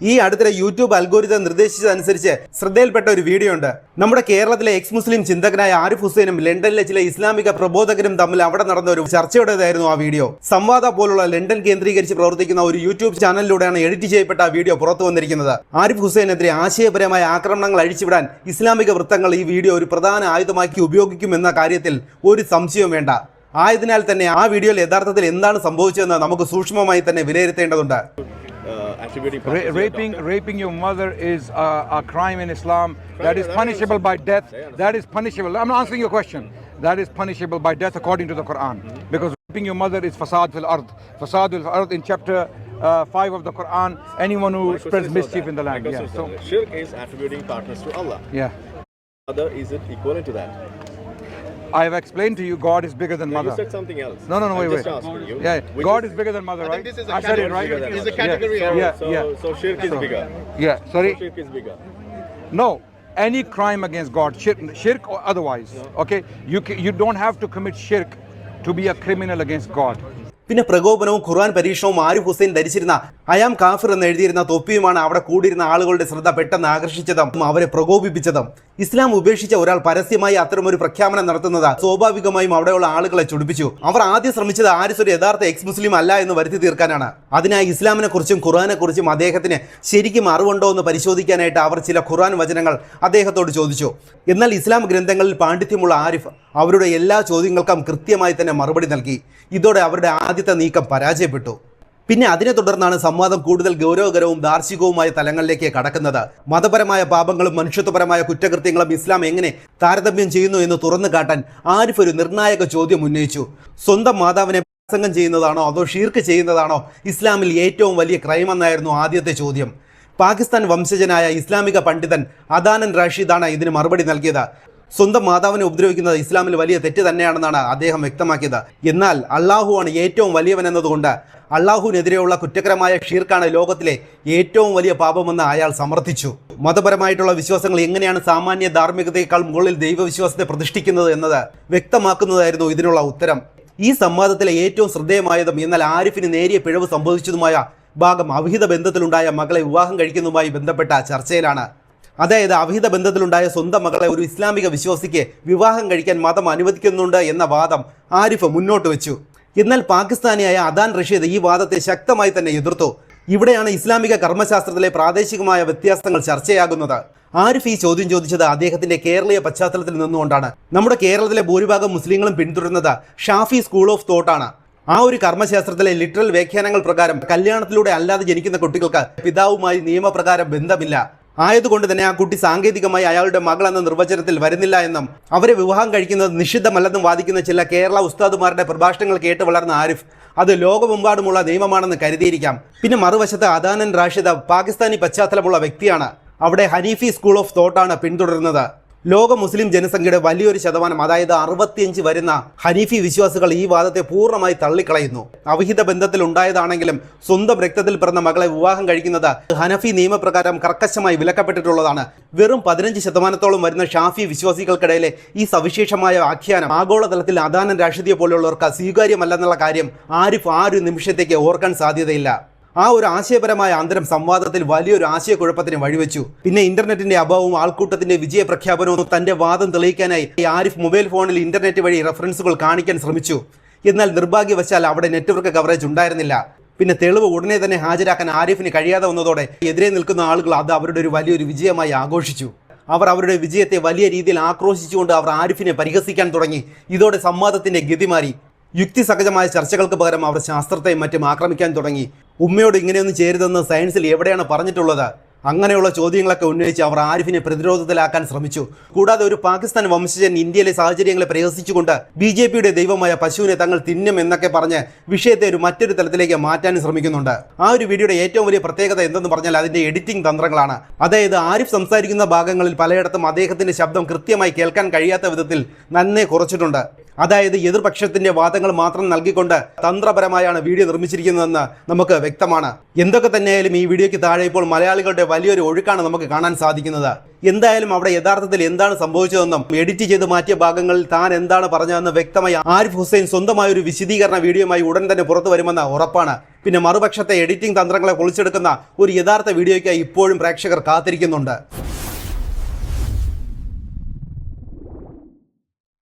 ഈ അടുത്തിടെ YouTube algorithm നിർദ്ദേശിച്ചതനുസരിച്ച് ശ്രദ്ധയിൽപ്പെട്ട ഒരു വീഡിയോ ഉണ്ട്. നമ്മുടെ കേരളത്തിലെ എക്സ് മുസ്ലിം ചിന്തകനായ ആരിഫ് ഹുസൈനും ലണ്ടനിലെ ചില ഇസ്ലാമിക പ്രബോധകരും തമ്മിൽ അവിടെ നടന്ന ഒരു ചർച്ചയുടേതായിരുന്നു ആ വീഡിയോ. സംവാദ പോലുള്ള ലണ്ടൻ കേന്ദ്രീകരിച്ച് പ്രവർത്തിക്കുന്ന ഒരു യൂട്യൂബ് ചാനലിലൂടെയാണ് എഡിറ്റ് ചെയ്യപ്പെട്ട ആ വീഡിയോ പുറത്തു വന്നിരിക്കുന്നത്. ആരിഫ് ഹുസൈനെതിരെ ആശയപരമായ ആക്രമണങ്ങൾ അഴിച്ചുവിടാൻ ഇസ്ലാമിക വൃത്തങ്ങൾ ഈ വീഡിയോ ഒരു പ്രധാന ആയുധമാക്കി ഉപയോഗിക്കുമെന്ന കാര്യത്തിൽ ഒരു സംശയവും വേണ്ട. ആയതിനാൽ തന്നെ ആ വീഡിയോയിൽ യഥാർത്ഥത്തിൽ എന്താണ് സംഭവിച്ചതെന്ന് നമുക്ക് സൂക്ഷ്മമായി തന്നെ വിലയിരുത്തേണ്ടതുണ്ട്. Raping your mother is a crime in Islam that is punishable by death. That is punishable. I'm not answering your question. That is punishable by death according to the Quran. Because raping your mother is fasad fil ard. Fasad fil ard in chapter 5 of the Quran. Anyone who spreads mischief in the land. Yeah. So shirk is attributing partners to Allah. Yeah. Mother, is it equivalent to that? I have explained to you God is bigger than mother. You said something else. No, wait. Just asking you. Yeah, God is bigger than mother, right? I think this is I said it right. It's a category. So shirk is bigger. Yeah, sorry. Shirk is bigger. No, any crime against God, shirk or otherwise. Okay, you don't have to commit shirk to be a criminal against God. പിന്നെ പ്രകോപനവും ഖുർആൻ പരീക്ഷണവും ആരിഫ് ഹുസൈൻ ധരിച്ചിരുന്ന I am കാഫിർ എന്ന് എഴുതിയിരുന്ന തൊപ്പിയുമാണ് അവിടെ കൂടിയിരുന്ന ആളുകളുടെ ശ്രദ്ധ പെട്ടെന്ന് ആകർഷിച്ചതും അവരെ പ്രകോപിപ്പിച്ചതും. ഇസ്ലാം ഉപേക്ഷിച്ച ഒരാൾ പരസ്യമായി അത്തരമൊരു പ്രഖ്യാപനം നടത്തുന്നത് സ്വാഭാവികമായും അവിടെയുള്ള ആളുകളെ ചൊടിപ്പിച്ചു. അവർ ആദ്യം ശ്രമിച്ചത് ആരിഫ് ഒരു യഥാർത്ഥ എക്സ് മുസ്ലിം അല്ല എന്ന് വരുത്തി തീർക്കാനാണ്. അതിനായി ഇസ്ലാമിനെ കുറിച്ചും ഖുർആനെ കുറിച്ചും അദ്ദേഹത്തിന് ശരിക്കും അറിവുണ്ടോ എന്ന് പരിശോധിക്കാനായിട്ട് അവർ ചില ഖുർആൻ വചനങ്ങൾ അദ്ദേഹത്തോട് ചോദിച്ചു. എന്നാൽ ഇസ്ലാം ഗ്രന്ഥങ്ങളിൽ പാണ്ഡിത്യമുള്ള ആരിഫ് അവരുടെ എല്ലാ ചോദ്യങ്ങൾക്കും കൃത്യമായി തന്നെ മറുപടി നൽകി. ഇതോടെ അവരുടെ ആദ്യത്തെ നീക്കം പരാജയപ്പെട്ടു. പിന്നെ അതിനെ തുടർന്നാണ് സംവാദം കൂടുതൽ ഗൗരവകരവും ദാർശനികവുമായ തലങ്ങളിലേക്ക് കടക്കുന്നത്. മതപരമായ പാപങ്ങളും മനുഷ്യത്വപരമായ കുറ്റകൃത്യങ്ങളും ഇസ്ലാം എങ്ങനെ താരതമ്യം ചെയ്യുന്നു എന്ന് തുറന്നു കാട്ടാൻ ആരിഫ് ഒരു നിർണായക ചോദ്യം ഉന്നയിച്ചു. സ്വന്തം മാതാവിനെ പ്രസംഗം ചെയ്യുന്നതാണോ അതോ ഷിർക്ക് ചെയ്യുന്നതാണോ ഇസ്ലാമിൽ ഏറ്റവും വലിയ ക്രൈം എന്നായിരുന്നു ആദ്യത്തെ ചോദ്യം. പാകിസ്ഥാൻ വംശജനായ ഇസ്ലാമിക പണ്ഡിതൻ അദാനൻ റാഷിദാണ് ഇതിന് മറുപടി നൽകിയത്. സ്വന്തം മാതാവിനെ ഉപദ്രവിക്കുന്നത് ഇസ്ലാമിൽ വലിയ തെറ്റ് തന്നെയാണെന്നാണ് അദ്ദേഹം വ്യക്തമാക്കിയത്. എന്നാൽ അള്ളാഹുവാണ് ഏറ്റവും വലിയവൻ എന്നതുകൊണ്ട് അള്ളാഹുവിനെതിരെയുള്ള കുറ്റകരമായ ഷിർക്കാണ് ലോകത്തിലെ ഏറ്റവും വലിയ പാപമെന്ന് അയാൾ സമർത്ഥിച്ചു. മതപരമായിട്ടുള്ള വിശ്വാസങ്ങൾ എങ്ങനെയാണ് സാമാന്യ ധാർമ്മികതയേക്കാൾ മുകളിൽ ദൈവവിശ്വാസത്തെ പ്രതിഷ്ഠിക്കുന്നത് എന്നത് വ്യക്തമാക്കുന്നതായിരുന്നു ഇതിനുള്ള ഉത്തരം. ഈ സംവാദത്തിലെ ഏറ്റവും ശ്രദ്ധേയമായതും എന്നാൽ ആരിഫിന് നേരിയ പിഴവ് സംഭവിച്ചതുമായ ഭാഗം അവിഹിത ബന്ധത്തിലുണ്ടായ മകളെ വിവാഹം കഴിക്കുന്നതുമായി ബന്ധപ്പെട്ട ചർച്ചയിലാണ്. അതായത് അവിഹിത ബന്ധത്തിലുണ്ടായ സ്വന്തം മകളെ ഒരു ഇസ്ലാമിക വിശ്വാസിക്ക് വിവാഹം കഴിക്കാൻ മതം അനുവദിക്കുന്നുണ്ട് എന്ന വാദം ആരിഫ് മുന്നോട്ട് വെച്ചു. എന്നാൽ പാകിസ്ഥാനിയായ അദാൻ റഷീദ് ഈ വാദത്തെ ശക്തമായി തന്നെ എതിർത്തു. ഇവിടെയാണ് ഇസ്ലാമിക കർമ്മശാസ്ത്രത്തിലെ പ്രാദേശികമായ വ്യത്യാസങ്ങൾ ചർച്ചയാകുന്നത്. ആരിഫ് ഈ ചോദ്യം ചോദിച്ചത് അദ്ദേഹത്തിന്റെ കേരളീയ പശ്ചാത്തലത്തിൽ നിന്നുകൊണ്ടാണ്. നമ്മുടെ കേരളത്തിലെ ഭൂരിഭാഗം മുസ്ലിങ്ങളും പിന്തുടരുന്നത് ഷാഫി സ്കൂൾ ഓഫ് തോട്ടാണ്. ആ ഒരു കർമ്മശാസ്ത്രത്തിലെ ലിറ്ററൽ വ്യാഖ്യാനങ്ങൾ പ്രകാരം കല്യാണത്തിലൂടെ അല്ലാതെ ജനിക്കുന്ന കുട്ടികൾക്ക് പിതാവുമായി നിയമപ്രകാരം ബന്ധമില്ല. ആയതുകൊണ്ട് തന്നെ ആ കുട്ടി സാങ്കേതികമായി അയാളുടെ മകൾ എന്ന നിർവചനത്തിൽ വരുന്നില്ല എന്നും അവരെ വിവാഹം കഴിക്കുന്നത് നിഷിദ്ധമല്ലെന്നും വാദിക്കുന്ന ചില കേരള ഉസ്താദുമാരുടെ പ്രഭാഷണങ്ങൾ കേട്ട് വളർന്ന ആരിഫ് അത് ലോകമെമ്പാടുമുള്ള നിയമമാണെന്ന് കരുതിയിരിക്കാം. പിന്നെ മറുവശത്ത് അദാനൻ റാഷിദ് പാകിസ്ഥാനി പശ്ചാത്തലമുള്ള വ്യക്തിയാണ്. അവിടെ ഹനീഫി സ്കൂൾ ഓഫ് തോട്ടാണ് പിന്തുടരുന്നത്. ലോക മുസ്ലിം ജനസംഖ്യയുടെ വലിയൊരു ശതമാനം, അതായത് 65 വരുന്ന ഹനീഫി വിശ്വാസികൾ ഈ വാദത്തെ പൂർണ്ണമായി തള്ളിക്കളയുന്നു. അവിഹിത ബന്ധത്തിൽ ഉണ്ടായതാണെങ്കിലും സ്വന്തം രക്തത്തിൽ പിറന്ന മകളെ വിവാഹം കഴിക്കുന്നത് ഹനഫി നിയമപ്രകാരം കർക്കശമായി വിലക്കപ്പെട്ടിട്ടുള്ളതാണ്. വെറും 15% വരുന്ന ഷാഫി വിശ്വാസികൾക്കിടയിലെ ഈ സവിശേഷമായ ആഖ്യാനം ആഗോളതലത്തിൽ അദാനൻ റാഷിദിയെ പോലെയുള്ളവർക്ക് സ്വീകാര്യമല്ലെന്നുള്ള കാര്യം ആരിഫ് ആ ഒരു നിമിഷത്തേക്ക് ഓർക്കാൻ സാധ്യതയില്ല. ആ ഒരു ആശയപരമായ അന്തരം സംവാദത്തിൽ വലിയൊരു ആശയക്കുഴപ്പത്തിന് വഴിവെച്ചു. പിന്നെ ഇന്റർനെറ്റിന്റെ അഭാവവും ആൾക്കൂട്ടത്തിന്റെ വിജയ പ്രഖ്യാപനവും തന്റെ വാദം തെളിയിക്കാനായി ആരിഫ് മൊബൈൽ ഫോണിൽ ഇന്റർനെറ്റ് വഴി റെഫറൻസുകൾ കാണിക്കാൻ ശ്രമിച്ചു. എന്നാൽ നിർഭാഗ്യവശാൽ അവിടെ നെറ്റ്വർക്ക് കവറേജ് ഉണ്ടായിരുന്നില്ല. പിന്നെ തെളിവ് ഉടനെ തന്നെ ഹാജരാക്കാൻ ആരിഫിന് കഴിയാതെ വന്നതോടെ എതിരെ നിൽക്കുന്ന ആളുകൾ അത് അവരുടെ ഒരു വലിയൊരു വിജയമായി ആഘോഷിച്ചു. അവർ അവരുടെ വിജയത്തെ വലിയ രീതിയിൽ ആക്രോശിച്ചുകൊണ്ട് അവർ ആരിഫിനെ പരിഹസിക്കാൻ തുടങ്ങി. ഇതോടെ സംവാദത്തിന്റെ ഗതി മാറി. യുക്തിസഹജമായ ചർച്ചകൾക്ക് പകരം അവർ ശാസ്ത്രത്തെയും മറ്റും ആക്രമിക്കാൻ തുടങ്ങി. ഉമ്മയോട് ഇങ്ങനെയൊന്നും ചേരുതെന്ന് സയൻസിൽ എവിടെയാണ് പറഞ്ഞിട്ടുള്ളത്? അങ്ങനെയുള്ള ചോദ്യങ്ങളൊക്കെ ഉന്നയിച്ച് അവർ ആരിഫിനെ പ്രതിരോധത്തിലാക്കാൻ ശ്രമിച്ചു. കൂടാതെ ഒരു പാകിസ്ഥാൻ വംശജൻ ഇന്ത്യയിലെ സാഹചര്യങ്ങളെ പ്രഹസിച്ചുകൊണ്ട് BJPയുടെ ദൈവമായ പശുവിനെ തങ്ങൾ തിന്നും എന്നൊക്കെ പറഞ്ഞ് വിഷയത്തെ മറ്റൊരു തലത്തിലേക്ക് മാറ്റാനും ശ്രമിക്കുന്നുണ്ട്. ആ ഒരു വീഡിയോയുടെ ഏറ്റവും വലിയ പ്രത്യേകത എന്തെന്ന് പറഞ്ഞാൽ അതിന്റെ എഡിറ്റിംഗ് തന്ത്രങ്ങളാണ്. അതായത് ആരിഫ് സംസാരിക്കുന്ന ഭാഗങ്ങളിൽ പലയിടത്തും അദ്ദേഹത്തിന്റെ ശബ്ദം കൃത്യമായി കേൾക്കാൻ കഴിയാത്ത വിധത്തിൽ നന്നേ കുറച്ചിട്ടുണ്ട്. അതായത് എതിർപക്ഷത്തിന്റെ വാദങ്ങൾ മാത്രം നൽകിക്കൊണ്ട് തന്ത്രപരമായാണ് വീഡിയോ നിർമ്മിച്ചിരിക്കുന്നതെന്ന് നമുക്ക് വ്യക്തമാണ്. എന്തൊക്കെ തന്നെയായാലും ഈ വീഡിയോയ്ക്ക് താഴെ ഇപ്പോൾ മലയാളികളുടെ വലിയൊരു ഒഴുക്കാണ് നമുക്ക് കാണാൻ സാധിക്കുന്നത്. എന്തായാലും അവിടെ യഥാർത്ഥത്തിൽ എന്താണ് സംഭവിച്ചതെന്നും എഡിറ്റ് ചെയ്ത് മാറ്റിയ ഭാഗങ്ങളിൽ താൻ എന്താണ് പറഞ്ഞതെന്ന് വ്യക്തമായി ആരിഫ് ഹുസൈൻ സ്വന്തമായ ഒരു വിശദീകരണ വീഡിയോയുമായി ഉടൻ തന്നെ പുറത്തു വരുമെന്ന് ഉറപ്പാണ്. പിന്നെ മറുപക്ഷത്തെ എഡിറ്റിംഗ് തന്ത്രങ്ങളെ പൊളിച്ചെടുക്കുന്ന ഒരു യഥാർത്ഥ വീഡിയോയ്ക്കായി ഇപ്പോഴും പ്രേക്ഷകർ കാത്തിരിക്കുന്നുണ്ട്.